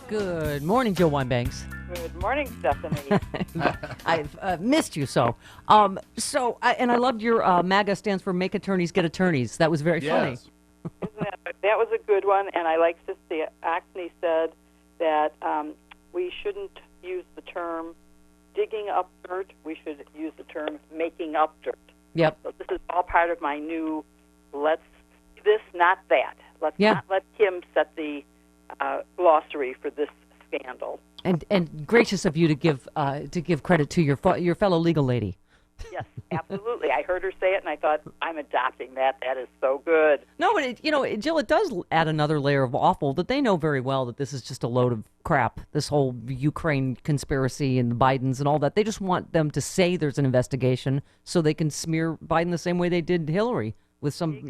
Good morning, Joe Winebanks. Good morning, Stephanie. I've missed you so. And I loved your MAGA stands for Make Attorneys Get Attorneys. That was very funny. That was a good one, and I like to see Acne said that we shouldn't use the term digging up dirt. We should use the term making up dirt. Yep. So this is all part of my new let's this, not that. Let's not let him set the glossary for this scandal. And gracious of you to give credit to your fellow legal lady. Yes, absolutely. I heard her say it, and I thought, I'm adopting that. That is so good. No, but Jill, it does add another layer of awful that they know very well that this is just a load of crap. This whole Ukraine conspiracy and the Bidens and all that. They just want them to say there's an investigation so they can smear Biden the same way they did Hillary with some,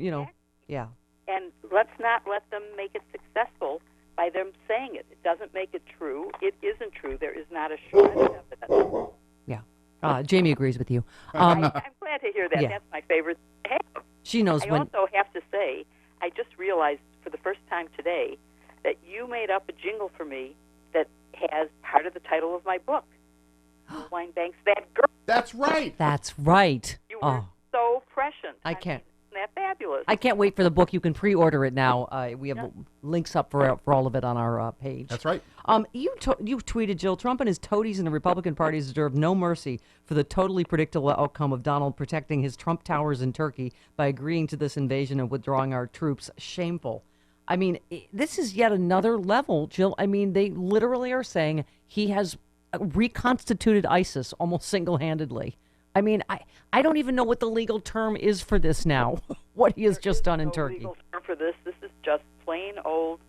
yeah. And let's not let them make it successful by them saying it. It doesn't make it true. It isn't true. There is not a shred of evidence. Yeah. Jamie agrees with you. I'm glad to hear that. Yeah. That's my favorite. She knows I also have to say, I just realized for the first time today that you made up a jingle for me that has part of the title of my book. Winebanks, that girl. That's right. That's right. You were so prescient. I can't. Isn't that fabulous? I can't wait for the book. You can pre-order it now. We have links up for all of it on our page. That's right. You tweeted, Jill, Trump and his toadies in the Republican Party deserve no mercy for the totally predictable outcome of Donald protecting his Trump towers in Turkey by agreeing to this invasion and withdrawing our troops. Shameful. I mean, this is yet another level, Jill. I mean, they literally are saying he has reconstituted ISIS almost single-handedly. I mean, I don't even know what the legal term is for this now, what he has just done in Turkey. Legal term for this is just plain old,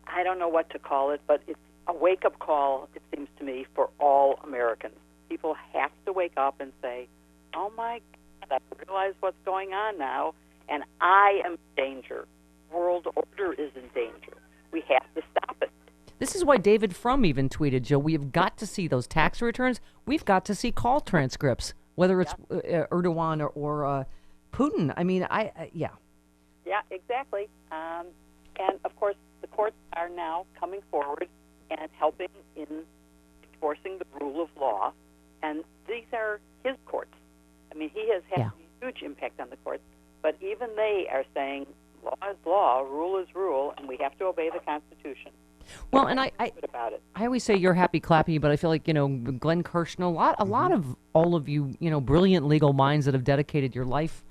I don't know what to call it, but it's a wake-up call, it seems to me, for all Americans. People have to wake up and say, oh, my God, I realize what's going on now, and I am in danger. World order is in danger. We have to stop it. This is why David Frum even tweeted, Joe, we have got to see those tax returns. We've got to see call transcripts, whether it's Erdogan or Putin. I mean, yeah. Yeah, exactly. And, of course, the courts are now coming forward and helping in enforcing the rule of law. And these are his courts. I mean, he has had a huge impact on the courts. But even they are saying law is law, rule is rule, and we have to obey the Constitution. Well, and I always say you're happy clappy, but I feel like, Glenn Kirshner, a lot of all of you, brilliant legal minds that have dedicated your life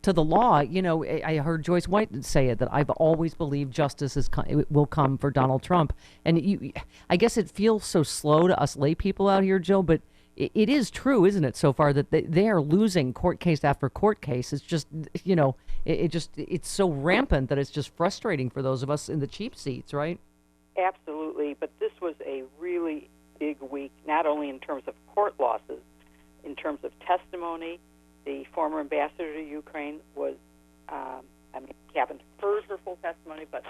to the law. I heard Joyce White say it, that I've always believed justice will come for Donald Trump. And I guess it feels so slow to us lay people out here, Joe, but it is true, isn't it, so far, that they are losing court case after court case. It's just, it's so rampant that it's just frustrating for those of us in the cheap seats, right? Absolutely, but this was a really big week, not only in terms of court losses, in terms of testimony. The former ambassador to Ukraine was, we haven't heard her full testimony, but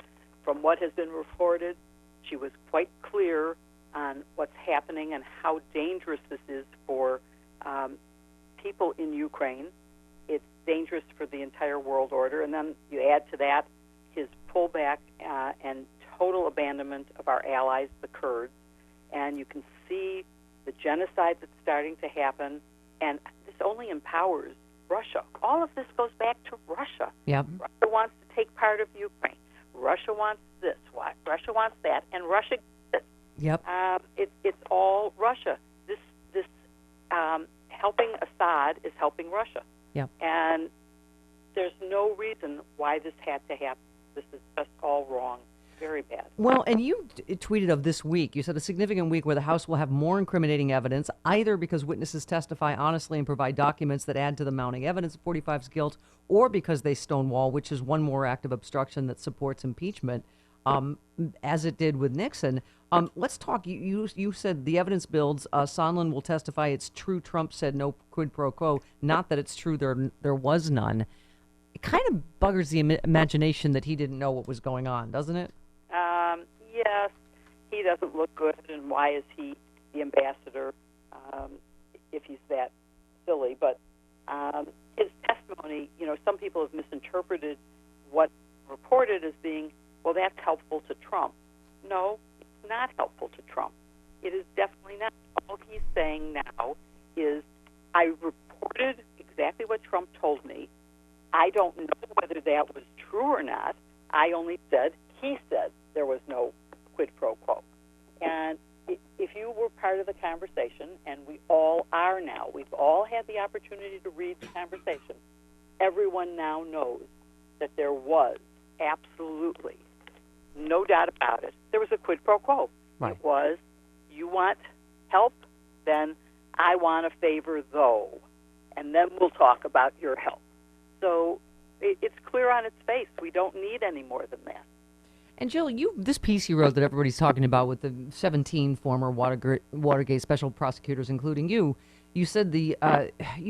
from what has been reported, she was quite clear on what's happening and how dangerous this is for people in Ukraine. It's dangerous for the entire world order, and then you add to that his pullback and total abandonment of our allies, the Kurds, and you can see the genocide that's starting to happen, and this only empowers Russia. All of this goes back to Russia. Yep. Russia wants to take part of Ukraine. Russia wants this. Russia wants that, and Russia gets it. Yep. It's all Russia. This helping Assad is helping Russia. Yep. And there's no reason why this had to happen. This is just all wrong. Very bad. Well, and you tweeted of this week. You said a significant week where the House will have more incriminating evidence, either because witnesses testify honestly and provide documents that add to the mounting evidence of 45's guilt, or because they stonewall, which is one more act of obstruction that supports impeachment, as it did with Nixon. Let's talk. You said the evidence builds. Sondland will testify it's true Trump said no quid pro quo, not that it's true there was none. It kind of buggers the imagination that he didn't know what was going on, doesn't it? Yes, he doesn't look good, and why is he the ambassador if he's that silly? But his testimony, some people have misinterpreted what reported as being, well, that's helpful to Trump. No, it's not helpful to Trump. It is definitely not. All he's saying now is, I reported exactly what Trump told me. I don't know whether that was true or not. I only said he said there was no quid pro quo. And if you were part of the conversation, and we all are now, we've all had the opportunity to read the conversation, everyone now knows that there was absolutely no doubt about it. There was a quid pro quo. Right. It was, you want help, then I want a favor, though, and then we'll talk about your help. So it's clear on its face. We don't need any more than that. And Jill, this piece you wrote that everybody's talking about with the 17 former Watergate special prosecutors, including you said you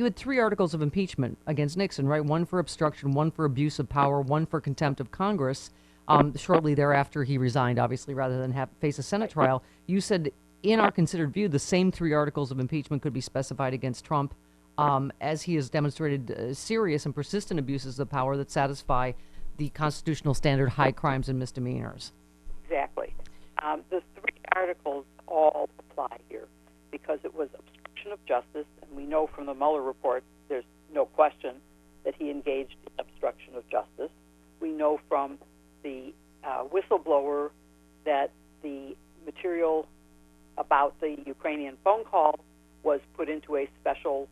had 3 articles of impeachment against Nixon, right? One for obstruction, one for abuse of power, one for contempt of Congress. Shortly thereafter, he resigned, obviously, rather than face a Senate trial. You said, in our considered view, the same 3 articles of impeachment could be specified against Trump, as he has demonstrated serious and persistent abuses of power that satisfy the constitutional standard high crimes and misdemeanors. Exactly. The 3 articles all apply here because it was obstruction of justice, and we know from the Mueller report there's no question that he engaged in obstruction of justice. We know from the whistleblower that the material about the Ukrainian phone call was put into a special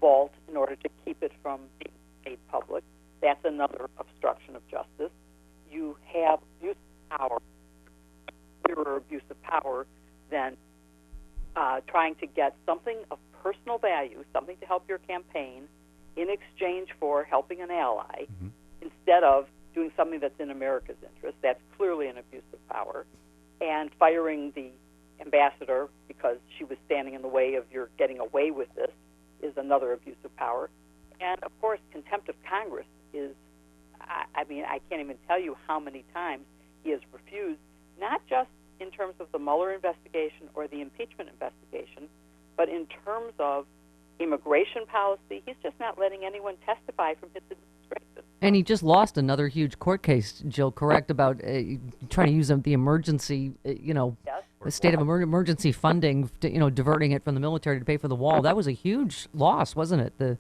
vault in order to keep it from being made public. That's another obstruction of justice. You have abuse of power, clearer abuse of power than trying to get something of personal value, something to help your campaign, in exchange for helping an ally, instead of doing something that's in America's interest. That's clearly an abuse of power. And firing the ambassador because she was standing in the way of your getting away with this is another abuse of power. And, of course, contempt of Congress is, I mean, I can't even tell you how many times he has refused, not just in terms of the Mueller investigation or the impeachment investigation, but in terms of immigration policy. He's just not letting anyone testify from his administration. And he just lost another huge court case, Jill, correct, about trying to use the emergency, Yes. the state of emergency funding, to, diverting it from the military to pay for the wall. That was a huge loss, wasn't it?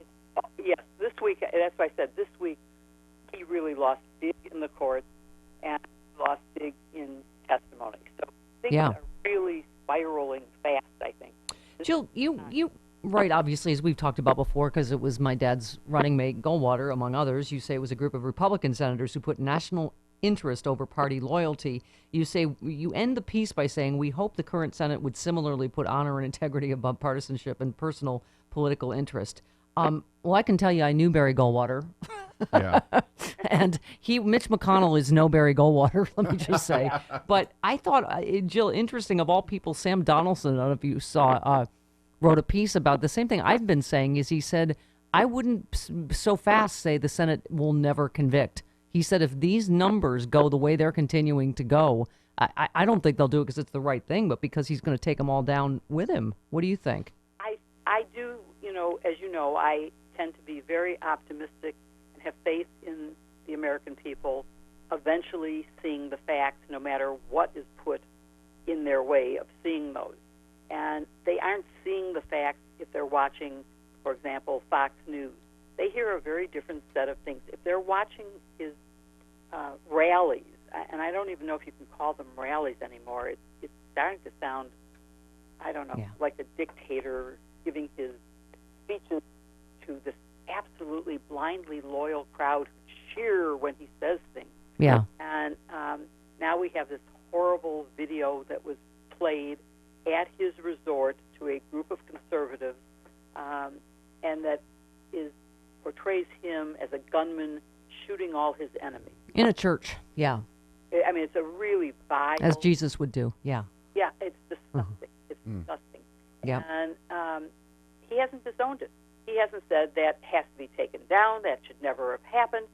Yes, this week, that's why I said this week he really lost big in the courts and lost big in testimony. So things are really spiraling fast, I think. Jill, you right, obviously, as we've talked about before, because it was my dad's running mate, Goldwater, among others, you say it was a group of Republican senators who put national interest over party loyalty. You say, you end the piece by saying, we hope the current Senate would similarly put honor and integrity above partisanship and personal political interest. Well, I can tell you I knew Barry Goldwater. Yeah. And Mitch McConnell is no Barry Goldwater, let me just say. But I thought, Jill, interesting, of all people, Sam Donaldson, I don't know if you saw, wrote a piece about the same thing I've been saying. Is he said, I wouldn't so fast say the Senate will never convict. He said if these numbers go the way they're continuing to go, I don't think they'll do it because it's the right thing, but because he's going to take them all down with him. What do you think? I do, as you know, I tend to be very optimistic and have faith in the American people eventually seeing the facts, no matter what is put in their way of seeing those. And they aren't seeing the facts if they're watching, for example, Fox News. They hear a very different set of things. If they're watching his rallies, and I don't even know if you can call them rallies anymore, it's starting to sound, I don't know, like a dictator giving his speeches to this absolutely blindly loyal crowd who cheer when he says things. Yeah. And now we have this horrible video that was played at his resort to a group of conservatives, and that portrays him as a gunman shooting all his enemies. In a church, yeah. I mean, it's a really vile... As Jesus would do, yeah. Yeah, it's disgusting. It's disgusting. Yeah. And he hasn't disowned it. He hasn't said that has to be taken down, that should never have happened.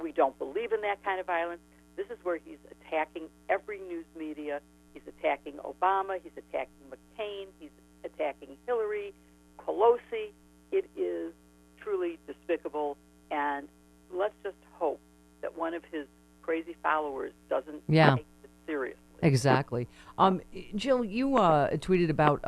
We don't believe in that kind of violence. This is where he's attacking every news media. He's attacking Obama. He's attacking McCain. He's attacking Hillary, Pelosi. It is truly despicable, and let's just hope that one of his crazy followers doesn't take it seriously. Exactly. Jill, you tweeted about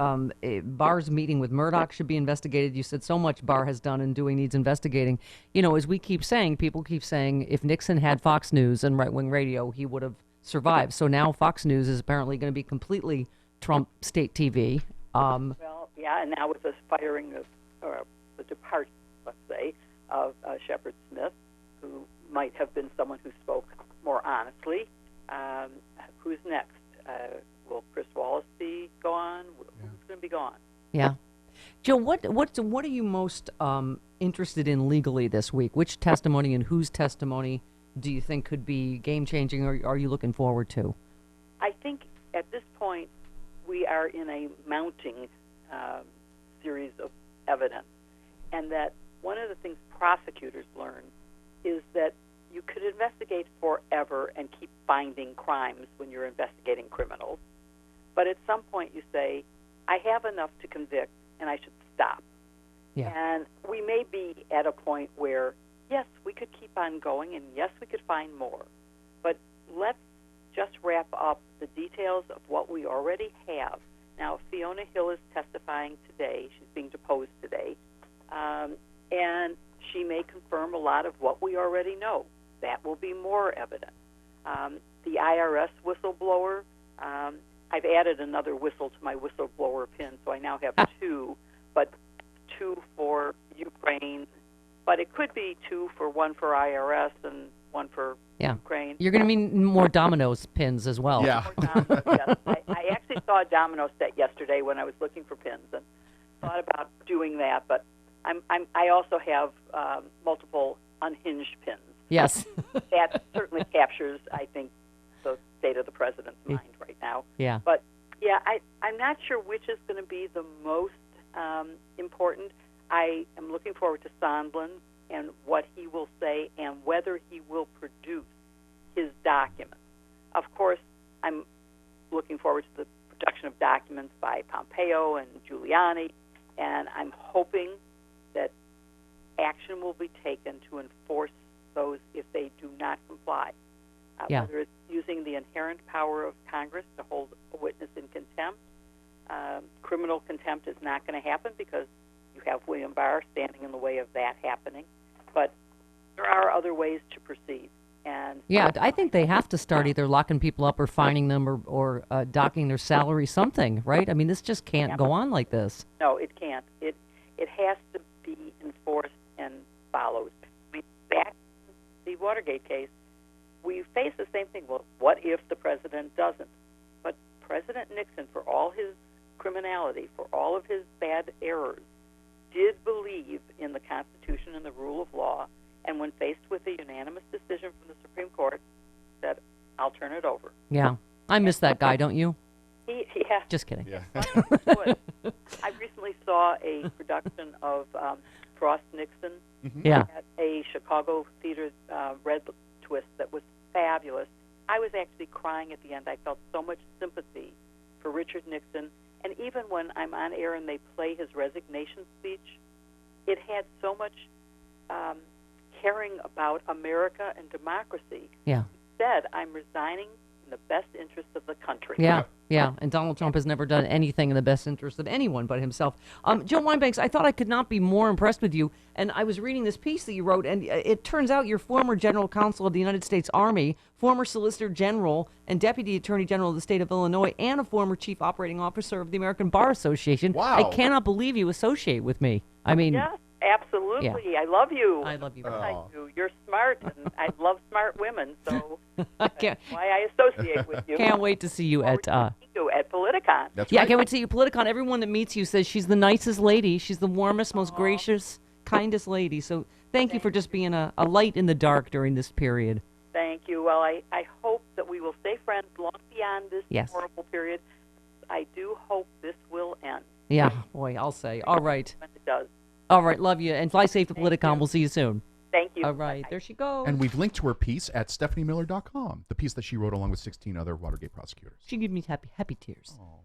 Barr's meeting with Murdoch should be investigated. You said so much Barr has done and doing needs investigating. You know, as we keep saying, people keep saying if Nixon had Fox News and right-wing radio, he would have survived. So now Fox News is apparently going to be completely Trump state TV. Well, yeah, and now with the firing of, or the departure, let's say, of Shepard Smith, who might have been someone who spoke more honestly. Who's next? Will Chris Wallace be gone? Who's going to be gone? Yeah. Jill, what are you most interested in legally this week? Which testimony and whose testimony do you think could be game-changing, or are you looking forward to? I think at this point we are in a mounting series of evidence, and that one of the things prosecutors learn is that you could investigate forever and keep finding crimes when you're investigating criminals, but at some point you say, I have enough to convict and I should stop. Yeah. And we may be at a point where, yes, we could keep on going, and yes, we could find more, but let's just wrap up the details of what we already have. Now, Fiona Hill is testifying today. She's being deposed today, and she may confirm a lot of what we already know. That will be more evidence. The IRS whistleblower, I've added another whistle to my whistleblower pin, so I now have two, but two for Ukraine, but it could be one for IRS and one for Ukraine. You're going to mean more dominoes pins as well. Yeah. Yes. I actually saw a domino set yesterday when I was looking for pins and thought about doing that, but I also have multiple unhinged pins. Yes. That certainly captures, I think, the state of the president's mind right now. Yeah. But, yeah, I'm not sure which is going to be the most important. I am looking forward to Sondland and what he will say and whether he will produce his documents. Of course, I'm looking forward to the production of documents by Pompeo and Giuliani, and I'm hoping that action will be taken to enforce those if they do not comply. Whether it's using the inherent power of Congress to hold a witness in contempt. Criminal contempt is not going to happen because you have William Barr standing in the way of that happening. But there are other ways to proceed. And I think they have to start either locking people up or fining them or docking their salary, something, right? I mean, this just can't go on like this. No, it can't. It has to be enforced and followed. Back to the Watergate case, we face the same thing. Well, what if the president doesn't? But President Nixon, for all his criminality, for all of his bad errors, did believe in the Constitution and the rule of law, and when faced with a unanimous decision from the Supreme Court, said, I'll turn it over. Yeah. I miss that guy, don't you? Yeah. Just kidding. Yeah. I recently saw a production of Frost Nixon at a Chicago theater Red Twist that was fabulous. I was actually crying at the end. I felt so much sympathy for Richard Nixon. And even when I'm on air and they play his resignation speech, it had so much caring about America and democracy. Yeah. He said, I'm resigning in the best interest of the country. Yeah. And Donald Trump has never done anything in the best interest of anyone but himself. Jill Wine-Banks, I thought I could not be more impressed with you. And I was reading this piece that you wrote, and it turns out you're former General Counsel of the United States Army, former Solicitor General and Deputy Attorney General of the state of Illinois, and a former Chief Operating Officer of the American Bar Association. Wow. I cannot believe you associate with me. I mean... Yes, absolutely. Yeah. I love you. I love you. I do. You're smart, and I love smart women, so I that's why I associate with you. can't wait to see you at... at Politicon. That's Yeah, right. I can't wait to see you. Politicon, everyone that meets you says she's the nicest lady. She's the warmest, most gracious, kindest lady. So thank you for just being a light in the dark during this period. Thank you. Well, I hope that we will stay friends long beyond this horrible period. I do hope this will end. Yeah, boy, I'll say. All right. When it does. All right, love you. And fly safe to Politicon. We'll see you soon. Thank you. All right, Bye. there she goes. And we've linked to her piece at stephaniemiller.com, the piece that she wrote along with 16 other Watergate prosecutors. She gave me happy tears. Oh.